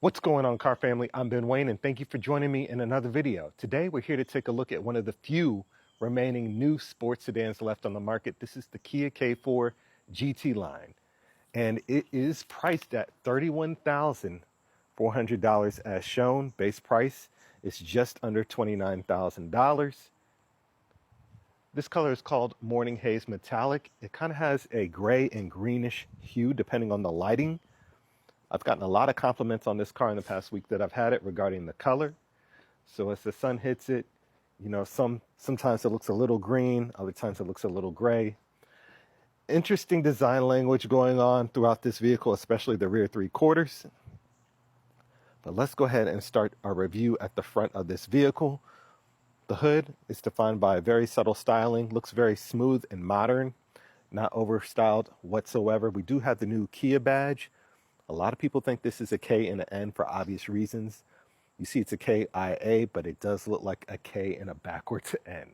What's going on, car family? I'm Ben Wayne, and thank you for joining me in another video. Today, we're here to take a look at one of the few remaining new sports sedans left on the market. This is the Kia K4 GT line, and it is priced at $31,400 as shown. Base price is just under $29,000. This color is called Morning Haze Metallic. It kind of has a gray and greenish hue depending on the lighting. I've gotten a lot of compliments on this car in the past week that I've had it regarding the color. So as the sun hits it, you know, sometimes it looks a little green, other times it looks a little gray. Interesting design language going on throughout this vehicle, especially the rear three quarters. But let's go ahead and start our review at the front of this vehicle. The hood is defined by very subtle styling, looks very smooth and modern, not overstyled whatsoever. We do have the new Kia badge. A lot of people think this is a K and an N for obvious reasons. You see it's a KIA, but it does look like a K and a backwards N.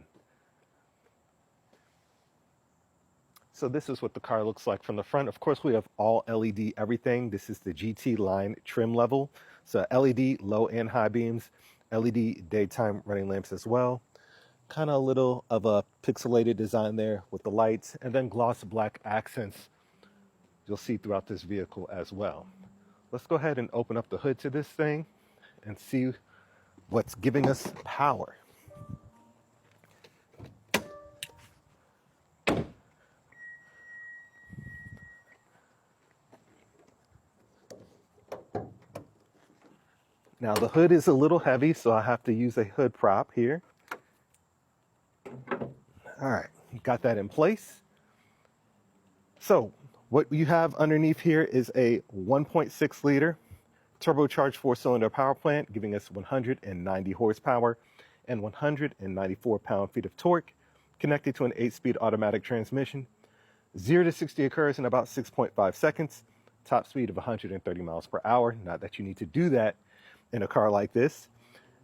So this is what the car looks like from the front. Of course, we have all LED everything. This is the GT line trim level. So LED low and high beams, LED daytime running lamps as well. Kind of a little of a pixelated design there with the lights, and then gloss black accents you'll see throughout this vehicle as well. Let's go ahead and open up the hood to this thing and see what's giving us power. Now the hood is a little heavy, so I have to use a hood prop here. All right, got that in place. So what you have underneath here is a 1.6 liter turbocharged 4-cylinder power plant, giving us 190 horsepower and 194 pound-feet of torque, connected to an 8-speed automatic transmission. 0 to 60 occurs in about 6.5 seconds, top speed of 130 miles per hour. Not that you need to do that in a car like this.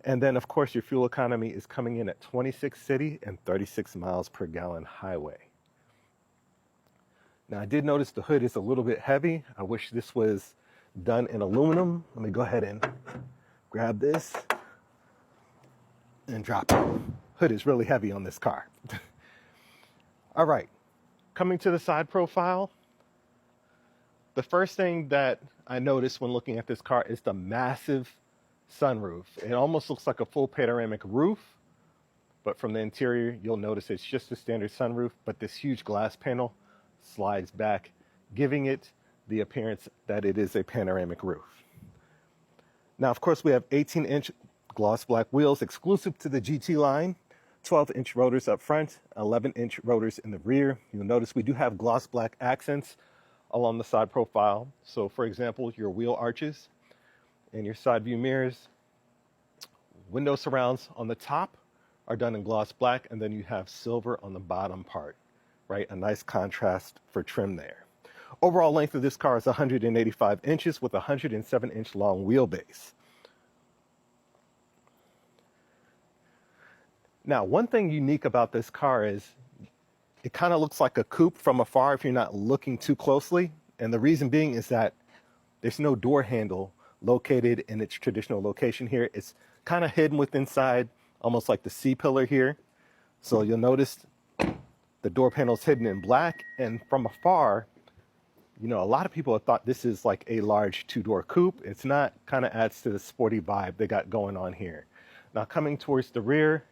And then, of course, your fuel economy is coming in at 26 city and 36 miles per gallon highway. Now, I did notice the hood is a little bit heavy. I wish this was done in aluminum. Let me go ahead and grab this and drop it. Hood is really heavy on this car. All right, coming to the side profile. The first thing that I noticed when looking at this car is the massive sunroof. It almost looks like a full panoramic roof, but from the interior, you'll notice it's just a standard sunroof, but this huge glass panel slides back, giving it the appearance that it is a panoramic roof. Now, of course, we have 18-inch gloss black wheels exclusive to the GT line, 12-inch rotors up front, 11-inch rotors in the rear. You'll notice we do have gloss black accents along the side profile. So, for example, your wheel arches and your side view mirrors. Window surrounds on the top are done in gloss black, and then you have silver on the bottom part. Right, a nice contrast for trim there. Overall length of this car is 185 inches with a 107-inch long wheelbase. Now, one thing unique about this car is it kind of looks like a coupe from afar if you're not looking too closely. And the reason being is that there's no door handle located in its traditional location here. It's kind of hidden with inside, almost like the C-pillar here. So you'll notice the door panel is hidden in black, and from afar, you know, a lot of people have thought this is like a large two-door coupe. It's not. Kind of adds to the sporty vibe they got going on here. Now, coming towards the rear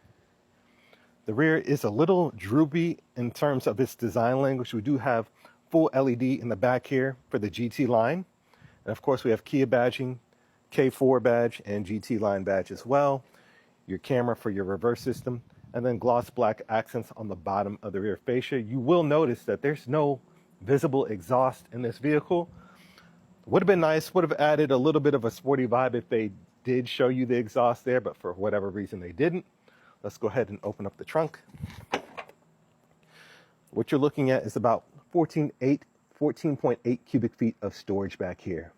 is a little droopy in terms of its design language. We do have full LED in the back here for the GT line, and of course we have Kia badging, K4 badge, and GT line badge as well. Your camera for your reverse system, and then gloss black accents on the bottom of the rear fascia. You will notice that there's no visible exhaust in this vehicle. Would have been nice, would have added a little bit of a sporty vibe if they did show you the exhaust there, but for whatever reason they didn't. Let's go ahead and open up the trunk. What you're looking at is about 14.8 cubic feet of storage back here.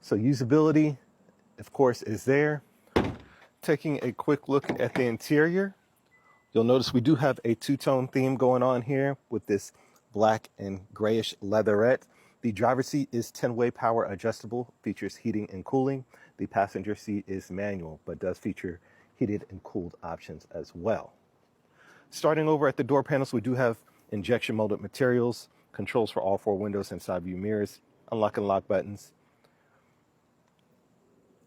So usability, of course, is there. Taking a quick look at the interior, you'll notice we do have a two-tone theme going on here with this black and grayish leatherette The driver's seat is 10-way power adjustable, features heating and cooling. The passenger seat is manual, but does feature heated and cooled options as well. Starting over at the door panels, we do have injection molded materials, controls for all 4 windows and side view mirrors, unlock and lock buttons,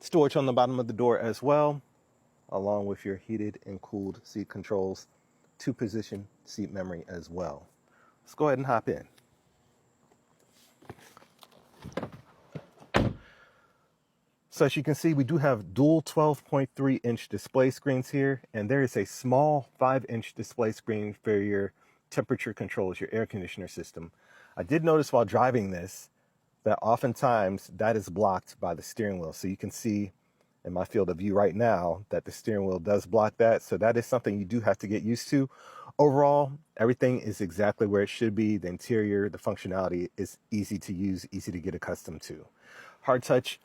storage on the bottom of the door as well, along with your heated and cooled seat controls, 2-position seat memory as well. Let's go ahead and hop in. So as you can see, we do have dual 12.3-inch display screens here, and there is a small 5-inch display screen for your temperature controls, your air conditioner system. I did notice while driving this that oftentimes that is blocked by the steering wheel. So you can see in my field of view right now that the steering wheel does block that. So that is something you do have to get used to. Overall, everything is exactly where it should be. The interior, the functionality is easy to use, easy to get accustomed to. Hard touch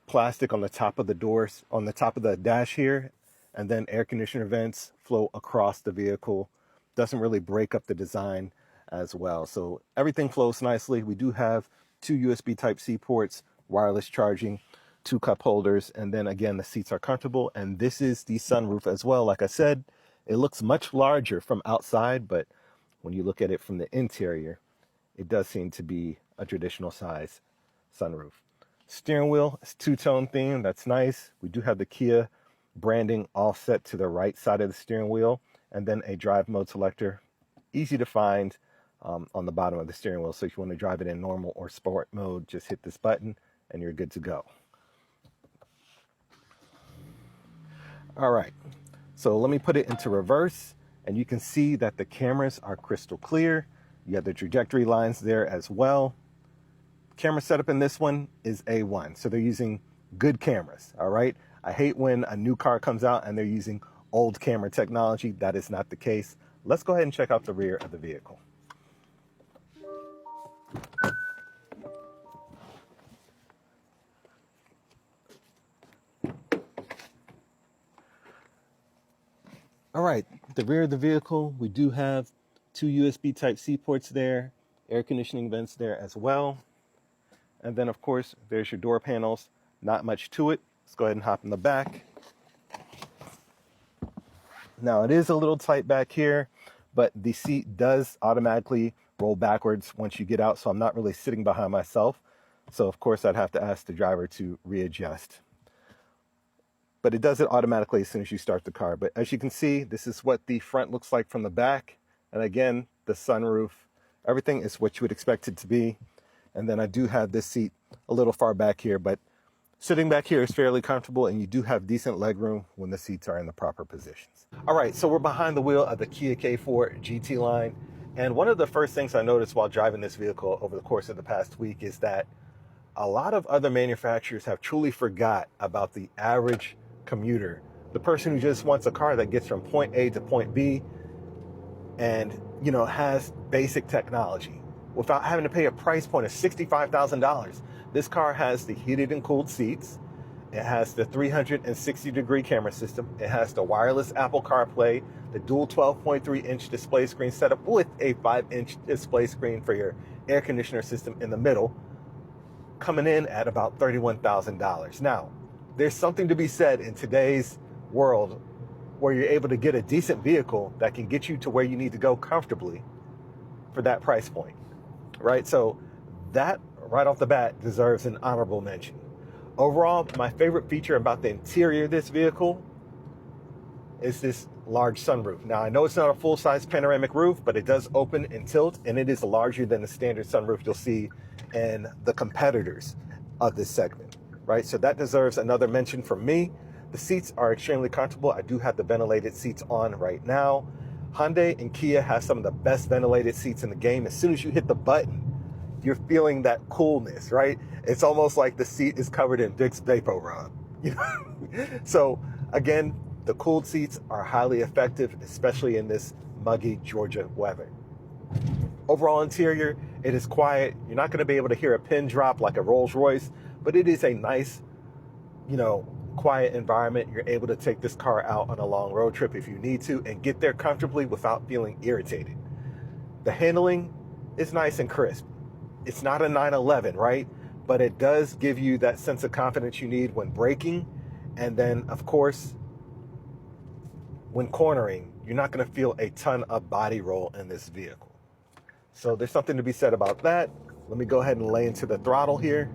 plastic on the top of the doors, on the top of the dash here, and then air conditioner vents flow across the vehicle. Doesn't really break up the design as well. So everything flows nicely. We do have 2 USB Type-C ports, wireless charging, 2 cup holders, and then again, the seats are comfortable. And this is the sunroof as well. Like I said, it looks much larger from outside, but when you look at it from the interior, it does seem to be a traditional size sunroof. Steering wheel is 2-tone theme. That's nice. We do have the Kia branding offset to the right side of the steering wheel, and then a drive mode selector, easy to find on the bottom of the steering wheel. So if you want to drive it in normal or sport mode, just hit this button and you're good to go. All right, so let me put it into reverse, and you can see that the cameras are crystal clear. You have the trajectory lines there as well. Camera setup in this one is A1, so they're using good cameras. All right, I hate when a new car comes out and they're using old camera technology. That is not the case. Let's go ahead and check out the rear of the vehicle. All right, the rear of the vehicle, we do have 2 USB Type-C ports there, air conditioning vents there as well. And then, of course, there's your door panels. Not much to it. Let's go ahead and hop in the back. Now, it is a little tight back here, but the seat does automatically roll backwards once you get out, so I'm not really sitting behind myself. So, of course, I'd have to ask the driver to readjust. But it does it automatically as soon as you start the car. But as you can see, this is what the front looks like from the back. And again, the sunroof, everything is what you would expect it to be. And then I do have this seat a little far back here, but sitting back here is fairly comfortable, and you do have decent legroom when the seats are in the proper positions. All right, so we're behind the wheel of the Kia K4 GT line. And one of the first things I noticed while driving this vehicle over the course of the past week is that a lot of other manufacturers have truly forgot about the average commuter, the person who just wants a car that gets from point A to point B and, you know, has basic technology without having to pay a price point of $65,000. This car has the heated and cooled seats. It has the 360-degree camera system. It has the wireless Apple CarPlay, the dual 12.3-inch display screen setup with a 5-inch display screen for your air conditioner system in the middle, coming in at about $31,000. Now, there's something to be said in today's world where you're able to get a decent vehicle that can get you to where you need to go comfortably for that price point, right? So that right off the bat deserves an honorable mention. Overall, my favorite feature about the interior of this vehicle is this large sunroof. Now, I know it's not a full-size panoramic roof, but it does open and tilt, and it is larger than the standard sunroof you'll see in the competitors of this segment, right? So that deserves another mention from me. The seats are extremely comfortable. I do have the ventilated seats on right now. Hyundai and Kia have some of the best ventilated seats in the game. As soon as you hit the button, you're feeling that coolness, right? It's almost like the seat is covered in Vicks VapoRub, you know? So again, the cooled seats are highly effective, especially in this muggy Georgia weather. Overall interior, it is quiet. You're not gonna be able to hear a pin drop like a Rolls Royce, but it is a nice, you know, quiet environment. You're able to take this car out on a long road trip if you need to and get there comfortably without feeling irritated. The handling is nice and crisp. It's not a 911, right? But it does give you that sense of confidence you need when braking. And then, of course, when cornering, you're not going to feel a ton of body roll in this vehicle. So there's something to be said about that. Let me go ahead and lay into the throttle here.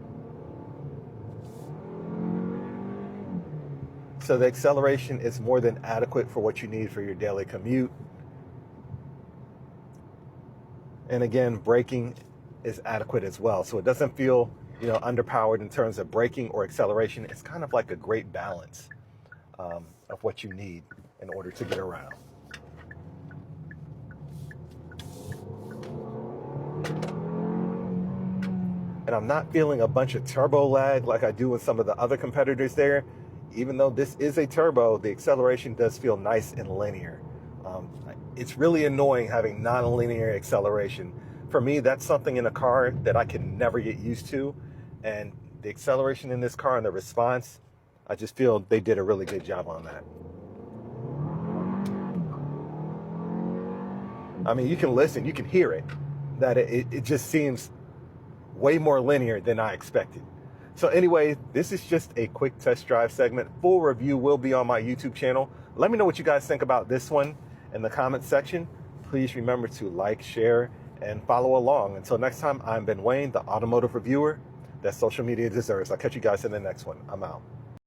So the acceleration is more than adequate for what you need for your daily commute. And again, braking is adequate as well. So it doesn't feel, underpowered in terms of braking or acceleration. It's kind of like a great balance of what you need in order to get around. And I'm not feeling a bunch of turbo lag like I do with some of the other competitors there. Even though this is a turbo, the acceleration does feel nice and linear. It's really annoying having non-linear acceleration. For me, that's something in a car that I can never get used to. And the acceleration in this car and the response, I just feel they did a really good job on that. I mean, you can listen, you can hear it, that it just seems way more linear than I expected. So anyway, this is just a quick test drive segment. Full review will be on my YouTube channel. Let me know what you guys think about this one in the comments section. Please remember to like, share, and follow along. Until next time, I'm Ben Wayne, the automotive reviewer that social media deserves. I'll catch you guys in the next one. I'm out.